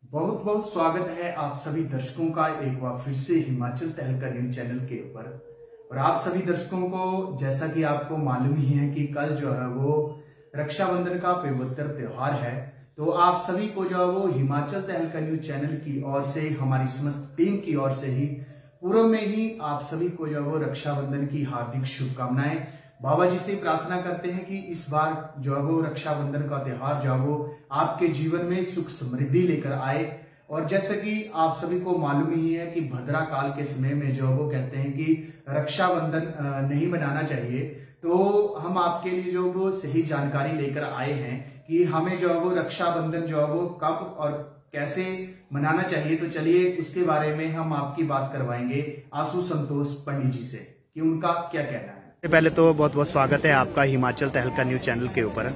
बहुत बहुत स्वागत है आप सभी दर्शकों का एक बार फिर से हिमाचल तहलका न्यूज चैनल के ऊपर। और आप सभी दर्शकों को जैसा कि आपको मालूम ही है कि कल जो है वो रक्षाबंधन का पवित्र त्योहार है, तो आप सभी को जो है वो हिमाचल तहलका न्यूज चैनल की ओर से, हमारी समस्त टीम की ओर से ही पूर्व में ही आप सभी को जो है वो रक्षाबंधन की हार्दिक शुभकामनाएं। बाबा जी से प्रार्थना करते हैं कि इस बार जो है वो रक्षाबंधन का त्योहार जो है वो आपके जीवन में सुख समृद्धि लेकर आए। और जैसे कि आप सभी को मालूम ही है कि भद्रा काल के समय में जो है वो कहते हैं कि रक्षाबंधन नहीं मनाना चाहिए, तो हम आपके लिए जो वो सही जानकारी लेकर आए हैं कि हमें जो है वो रक्षाबंधन जो है वो कब और कैसे मनाना चाहिए। तो चलिए उसके बारे में हम आपकी बात करवाएंगे आशु संतोष पंडित जी से कि उनका क्या कहना है। पहले तो बहुत बहुत स्वागत है आपका हिमाचल तहलका न्यूज चैनल के ऊपर।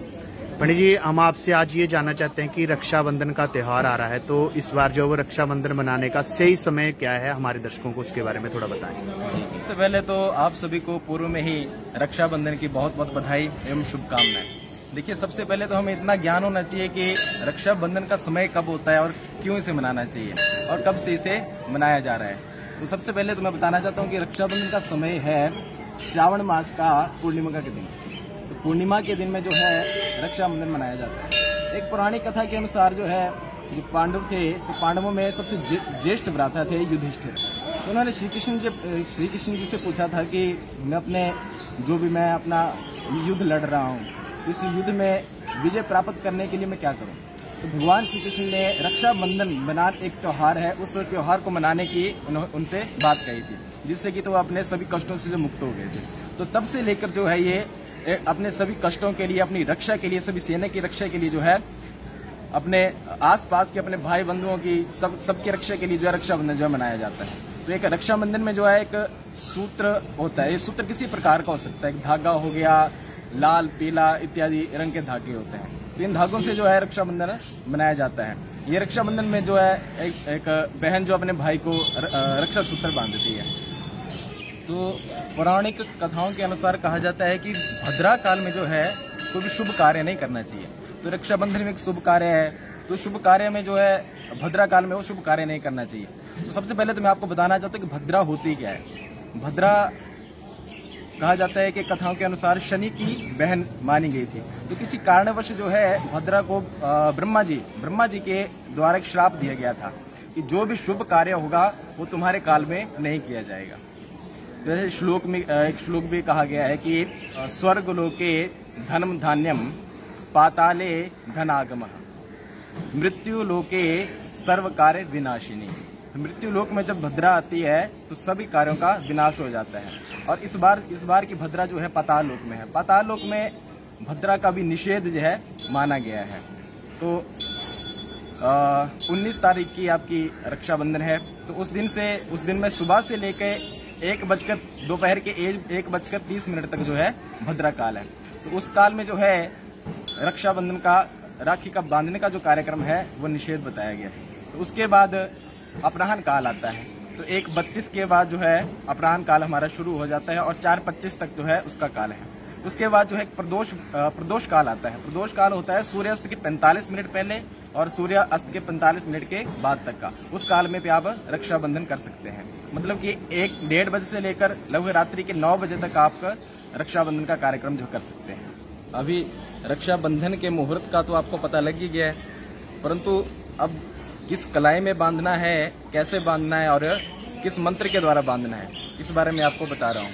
पंडित जी, हम आपसे आज ये जानना चाहते हैं कि रक्षाबंधन का त्योहार आ रहा है, तो इस बार जो वो रक्षाबंधन मनाने का सही समय क्या है, हमारे दर्शकों को उसके बारे में थोड़ा बताएं। सबसे पहले तो आप सभी को पूर्व में ही रक्षाबंधन की बहुत बहुत बधाई एवं शुभकामनाएं। देखिए, सबसे पहले तो हमें इतना ज्ञान होना चाहिए कि रक्षाबंधन का समय कब होता है और क्यों इसे मनाना चाहिए और कब से इसे मनाया जा रहा है। तो सबसे पहले तो मैं बताना चाहता हूँ कि रक्षाबंधन का समय है श्रावण मास का पूर्णिमा के दिन। तो पूर्णिमा के दिन में जो है रक्षाबंधन मनाया जाता है। एक पौराणिक कथा के अनुसार जो है जो पांडव थे, तो पांडवों में सबसे ज्येष्ठ भ्राता थे युधिष्ठिर। तो उन्होंने श्री कृष्ण जी से पूछा था कि मैं अपना युद्ध लड़ रहा हूँ, इस युद्ध में विजय प्राप्त करने के लिए मैं क्या करूँ। तो भगवान श्री कृष्ण ने रक्षाबंधन बना एक त्योहार है, उस त्योहार को मनाने की उनसे बात कही थी, जिससे कि तो अपने सभी कष्टों से मुक्त हो गए थे। तो तब से लेकर जो है ये अपने सभी कष्टों के लिए, अपनी रक्षा के लिए, सभी सेना की रक्षा के लिए जो है अपने आसपास के अपने भाई बंधुओं की सबकी रक्षा के लिए जो है रक्षाबंधन जो है मनाया जाता है। तो एक रक्षाबंधन में जो है एक सूत्र होता है। ये सूत्र किसी प्रकार का हो सकता है, एक धागा हो गया, लाल पीला इत्यादि रंग के धागे होते हैं। तो इन धागों से जो है रक्षाबंधन मनाया जाता है। ये रक्षाबंधन में जो है एक बहन जो अपने भाई को रक्षा सूत्र बांधती है। तो पौराणिक कथाओं के अनुसार कहा जाता है कि भद्रा काल में जो है कोई भी शुभ कार्य नहीं करना चाहिए। तो रक्षाबंधन में एक शुभ कार्य है, तो शुभ कार्य में जो है भद्रा काल में वो शुभ कार्य नहीं करना चाहिए। तो सबसे पहले तो मैं आपको बताना चाहता हूँ कि भद्रा होती क्या है। भद्रा कहा जाता है कि कथाओं के अनुसार शनि की बहन मानी गई थी। तो किसी कारणवश जो है भद्रा को ब्रह्मा जी के द्वारा एक श्राप दिया गया था कि जो भी शुभ कार्य होगा वो तुम्हारे काल में नहीं किया जाएगा। जैसे श्लोक में एक श्लोक भी कहा गया है कि स्वर्ग लोके धनम धान्यम पाताले धनागमः मृत्यु लोके सर्व कार्य विनाशिनी। तो मृत्यु लोक में जब भद्रा आती है तो सभी कार्यों का विनाश हो जाता है। और इस बार की भद्रा जो है पाताल लोक में है। पाताल लोक में भद्रा का भी निषेध जो है माना गया है। तो 19 तारीख की आपकी रक्षाबंधन है। तो उस दिन में सुबह से लेकर दोपहर के 1:30 तक जो है भद्रा काल है। तो उस काल में जो है रक्षाबंधन का राखी का बांधने का जो कार्यक्रम है वो निषेध बताया गया है। तो उसके बाद अपराह्न काल आता है। तो 1:32 के बाद जो है अपराह्न काल हमारा शुरू हो जाता है और 4:25 तक जो है उसका काल है। उसके बाद जो है प्रदोष काल आता है। प्रदोष काल होता है सूर्यास्त के 45 मिनट पहले और सूर्य अस्त के 45 मिनट के बाद तक का। उस काल में भी आप रक्षाबंधन कर सकते हैं। मतलब कि 1-1:30 बजे से लेकर लगभग रात्रि के 9 बजे तक आप रक्षाबंधन का कार्यक्रम जो कर सकते हैं। अभी रक्षाबंधन के मुहूर्त का तो आपको पता लग ही गया है, परंतु अब किस कलाई में बांधना है, कैसे बांधना है और किस मंत्र के द्वारा बांधना है, इस बारे में आपको बता रहा हूँ।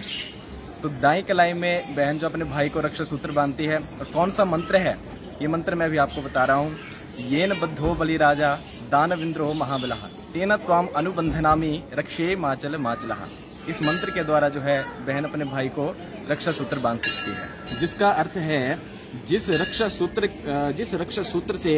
तो दाई कलाई में बहन जो अपने भाई को रक्षा सूत्र बांधती है, और कौन सा मंत्र है ये मंत्र मैं भी आपको बता रहा हूँ। येन बद्धो बलि राजा दानविंद्रो महाबलः तेन त्वाम अनुबंधनामि रक्षे माचल माचलः। इस मंत्र के द्वारा जो है बहन अपने भाई को रक्षा सूत्र बांध सकती है, जिसका अर्थ है जिस रक्षा सूत्र से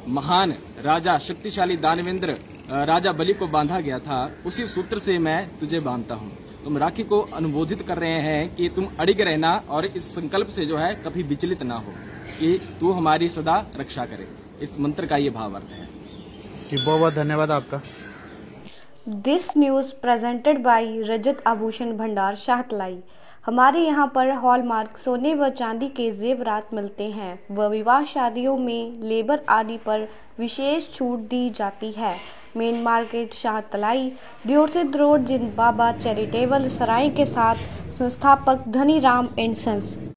महान राजा शक्तिशाली दानवेंद्र राजा बलि को बांधा गया था, उसी सूत्र से मैं तुझे बांधता हूँ। तुम राखी को अनुमोदित कर रहे हैं कि तुम अडिग रहना और इस संकल्प से जो है कभी विचलित ना हो कि तू हमारी सदा रक्षा करे। इस मंत्र का ये भाव अर्थ है। जी, बहुत बहुत धन्यवाद आपका। दिस न्यूज प्रेजेंटेड बाय रजत आभूषण भंडार शाहतलाई। हमारे यहाँ पर हॉलमार्क सोने व चांदी के जेवरात मिलते हैं व विवाह शादियों में लेबर आदि पर विशेष छूट दी जाती है। मेन मार्केट शाहतलाई, दियोरसिद्ध रोड, जिंद बाबा चैरिटेबल सराय के साथ संस्थापक धनीराम एंड सन्स।